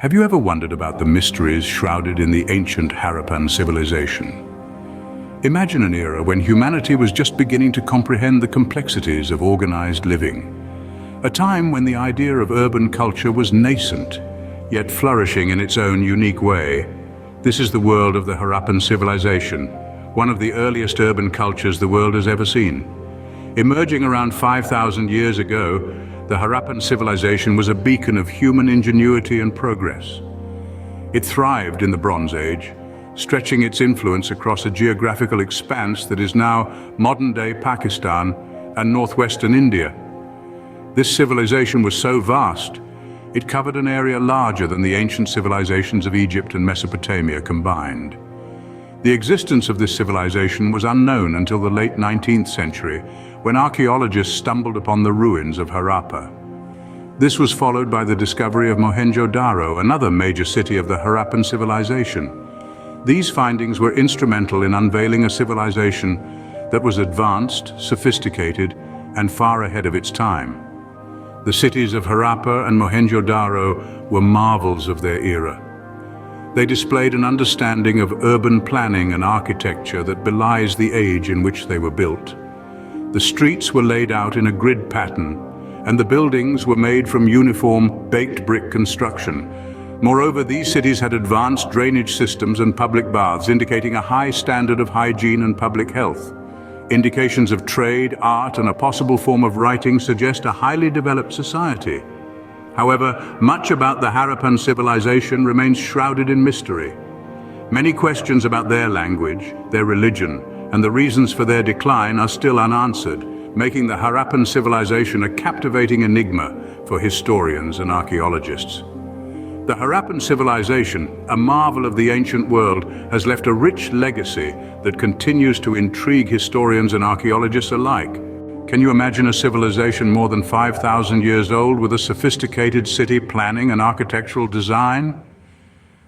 Have you ever wondered about the mysteries shrouded in the ancient Harappan civilization? Imagine an era when humanity was just beginning to comprehend the complexities of organized living. A time when the idea of urban culture was nascent, yet flourishing in its own unique way. This is the world of the Harappan civilization, one of the earliest urban cultures the world has ever seen. Emerging around 5,000 years ago, the Harappan civilization was a beacon of human ingenuity and progress. It thrived in the Bronze Age, stretching its influence across a geographical expanse that is now modern-day Pakistan and northwestern India. This civilization was so vast, it covered an area larger than the ancient civilizations of Egypt and Mesopotamia combined. The existence of this civilization was unknown until the late 19th century, when archaeologists stumbled upon the ruins of Harappa. This was followed by the discovery of Mohenjo-Daro, another major city of the Harappan civilization. These findings were instrumental in unveiling a civilization that was advanced, sophisticated, and far ahead of its time. The cities of Harappa and Mohenjo-Daro were marvels of their era. They displayed an understanding of urban planning and architecture that belies the age in which they were built. The streets were laid out in a grid pattern, and the buildings were made from uniform, baked brick construction. Moreover, these cities had advanced drainage systems and public baths, indicating a high standard of hygiene and public health. Indications of trade, art, and a possible form of writing suggest a highly developed society. However, much about the Harappan civilization remains shrouded in mystery. Many questions about their language, their religion, and the reasons for their decline are still unanswered, making the Harappan civilization a captivating enigma for historians and archaeologists. The Harappan civilization, a marvel of the ancient world, has left a rich legacy that continues to intrigue historians and archaeologists alike. Can you imagine a civilization more than 5,000 years old with a sophisticated city planning and architectural design?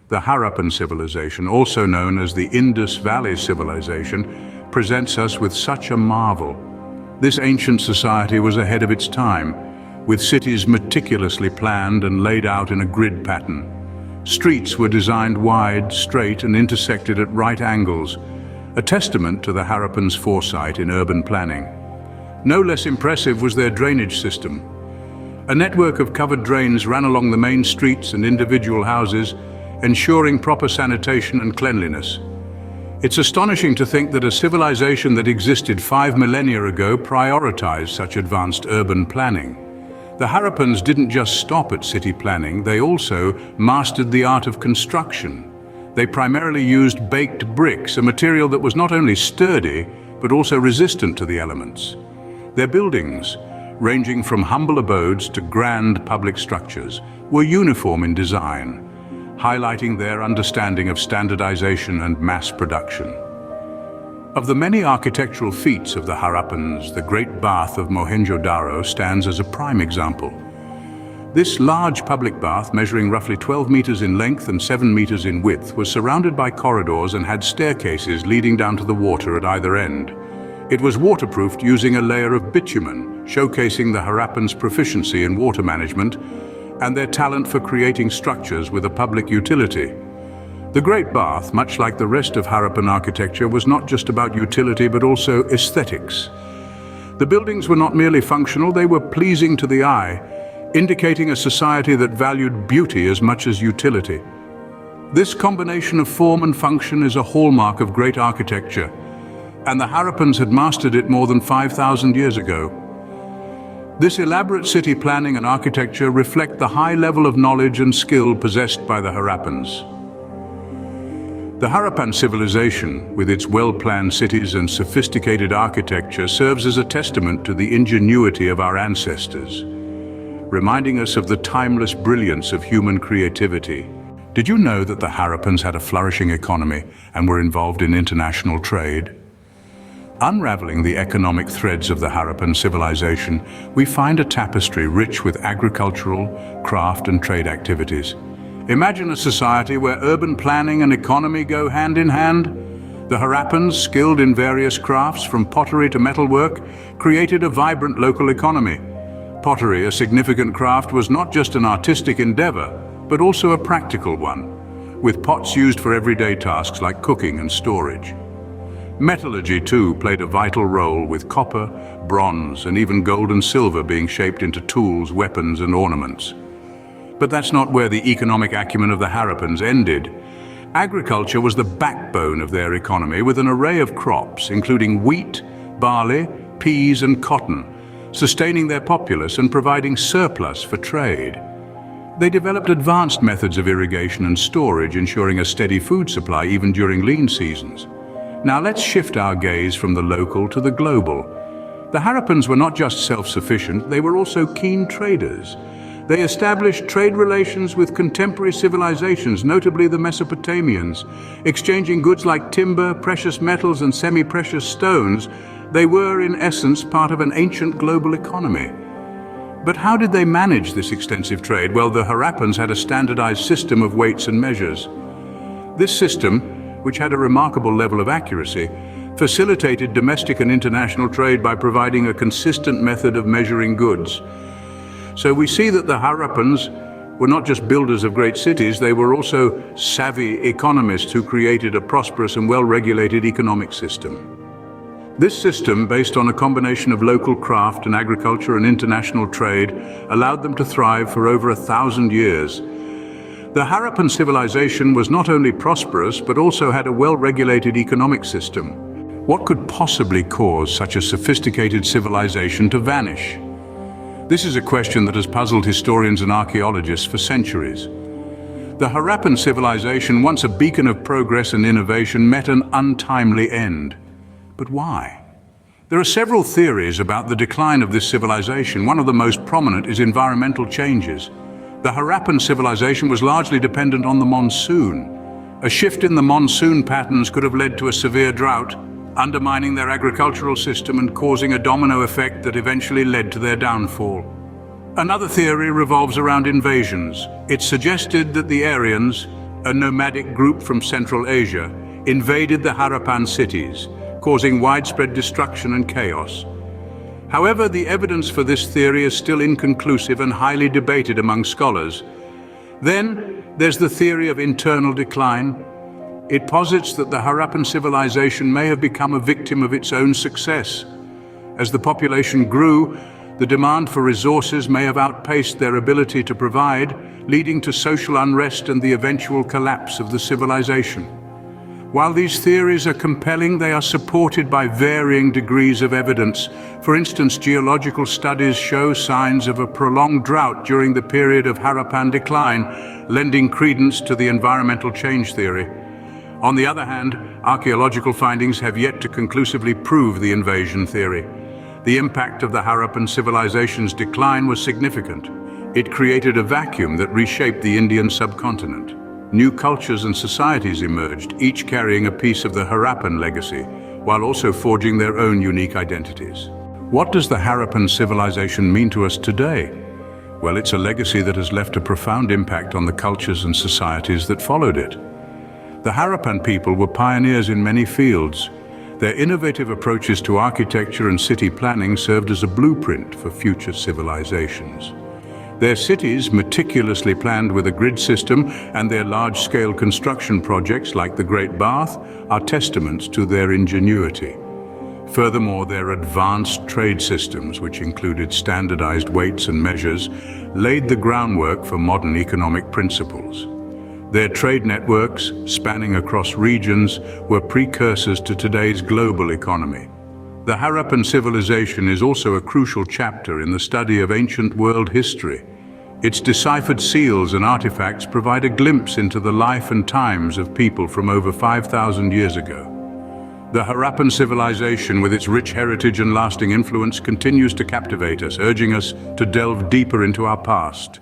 The Harappan civilization, also known as the Indus Valley civilization, presents us with such a marvel. This ancient society was ahead of its time, with cities meticulously planned and laid out in a grid pattern. Streets were designed wide, straight, and intersected at right angles, a testament to the Harappans' foresight in urban planning. No less impressive was their drainage system. A network of covered drains ran along the main streets and individual houses, ensuring proper sanitation and cleanliness. It's astonishing to think that a civilization that existed 5 millennia ago prioritized such advanced urban planning. The Harappans didn't just stop at city planning, they also mastered the art of construction. They primarily used baked bricks, a material that was not only sturdy, but also resistant to the elements. Their buildings, ranging from humble abodes to grand public structures, were uniform in design, highlighting their understanding of standardization and mass production. Of the many architectural feats of the Harappans, the Great Bath of Mohenjo-Daro stands as a prime example. This large public bath, measuring roughly 12 meters in length and 7 meters in width, was surrounded by corridors and had staircases leading down to the water at either end. It was waterproofed using a layer of bitumen, showcasing the Harappans' proficiency in water management and their talent for creating structures with a public utility. The Great Bath, much like the rest of Harappan architecture, was not just about utility but also aesthetics. The buildings were not merely functional, they were pleasing to the eye, indicating a society that valued beauty as much as utility. This combination of form and function is a hallmark of great architecture, and the Harappans had mastered it more than 5,000 years ago. This elaborate city planning and architecture reflect the high level of knowledge and skill possessed by the Harappans. The Harappan civilization, with its well-planned cities and sophisticated architecture, serves as a testament to the ingenuity of our ancestors, reminding us of the timeless brilliance of human creativity. Did you know that the Harappans had a flourishing economy and were involved in international trade? Unraveling the economic threads of the Harappan civilization, we find a tapestry rich with agricultural, craft, and trade activities. Imagine a society where urban planning and economy go hand in hand. The Harappans, skilled in various crafts from pottery to metalwork, created a vibrant local economy. Pottery, a significant craft, was not just an artistic endeavor, but also a practical one, with pots used for everyday tasks like cooking and storage. Metallurgy, too, played a vital role, with copper, bronze, and even gold and silver being shaped into tools, weapons, and ornaments. But that's not where the economic acumen of the Harappans ended. Agriculture was the backbone of their economy, with an array of crops, including wheat, barley, peas, and cotton, sustaining their populace and providing surplus for trade. They developed advanced methods of irrigation and storage, ensuring a steady food supply even during lean seasons. Now let's shift our gaze from the local to the global. The Harappans were not just self-sufficient, they were also keen traders. They established trade relations with contemporary civilizations, notably the Mesopotamians. Exchanging goods like timber, precious metals, and semi-precious stones, they were, in essence, part of an ancient global economy. But how did they manage this extensive trade? Well, the Harappans had a standardized system of weights and measures. This system, which had a remarkable level of accuracy, facilitated domestic and international trade by providing a consistent method of measuring goods. So we see that the Harappans were not just builders of great cities, they were also savvy economists who created a prosperous and well-regulated economic system. This system, based on a combination of local craft and agriculture and international trade, allowed them to thrive for over 1,000 years. The Harappan civilization was not only prosperous, but also had a well-regulated economic system. What could possibly cause such a sophisticated civilization to vanish? This is a question that has puzzled historians and archaeologists for centuries. The Harappan civilization, once a beacon of progress and innovation, met an untimely end. But why? There are several theories about the decline of this civilization. One of the most prominent is environmental changes. The Harappan civilization was largely dependent on the monsoon. A shift in the monsoon patterns could have led to a severe drought, undermining their agricultural system and causing a domino effect that eventually led to their downfall. Another theory revolves around invasions. It's suggested that the Aryans, a nomadic group from Central Asia, invaded the Harappan cities, causing widespread destruction and chaos. However, the evidence for this theory is still inconclusive and highly debated among scholars. Then, there's the theory of internal decline. It posits that the Harappan civilization may have become a victim of its own success. As the population grew, the demand for resources may have outpaced their ability to provide, leading to social unrest and the eventual collapse of the civilization. While these theories are compelling, they are supported by varying degrees of evidence. For instance, geological studies show signs of a prolonged drought during the period of Harappan decline, lending credence to the environmental change theory. On the other hand, archaeological findings have yet to conclusively prove the invasion theory. The impact of the Harappan civilization's decline was significant. It created a vacuum that reshaped the Indian subcontinent. New cultures and societies emerged, each carrying a piece of the Harappan legacy, while also forging their own unique identities. What does the Harappan civilization mean to us today? Well, it's a legacy that has left a profound impact on the cultures and societies that followed it. The Harappan people were pioneers in many fields. Their innovative approaches to architecture and city planning served as a blueprint for future civilizations. Their cities, meticulously planned with a grid system, and their large-scale construction projects like the Great Bath are testaments to their ingenuity. Furthermore, their advanced trade systems, which included standardized weights and measures, laid the groundwork for modern economic principles. Their trade networks, spanning across regions, were precursors to today's global economy. The Harappan civilization is also a crucial chapter in the study of ancient world history. Its deciphered seals and artifacts provide a glimpse into the life and times of people from over 5,000 years ago. The Harappan civilization, with its rich heritage and lasting influence, continues to captivate us, urging us to delve deeper into our past.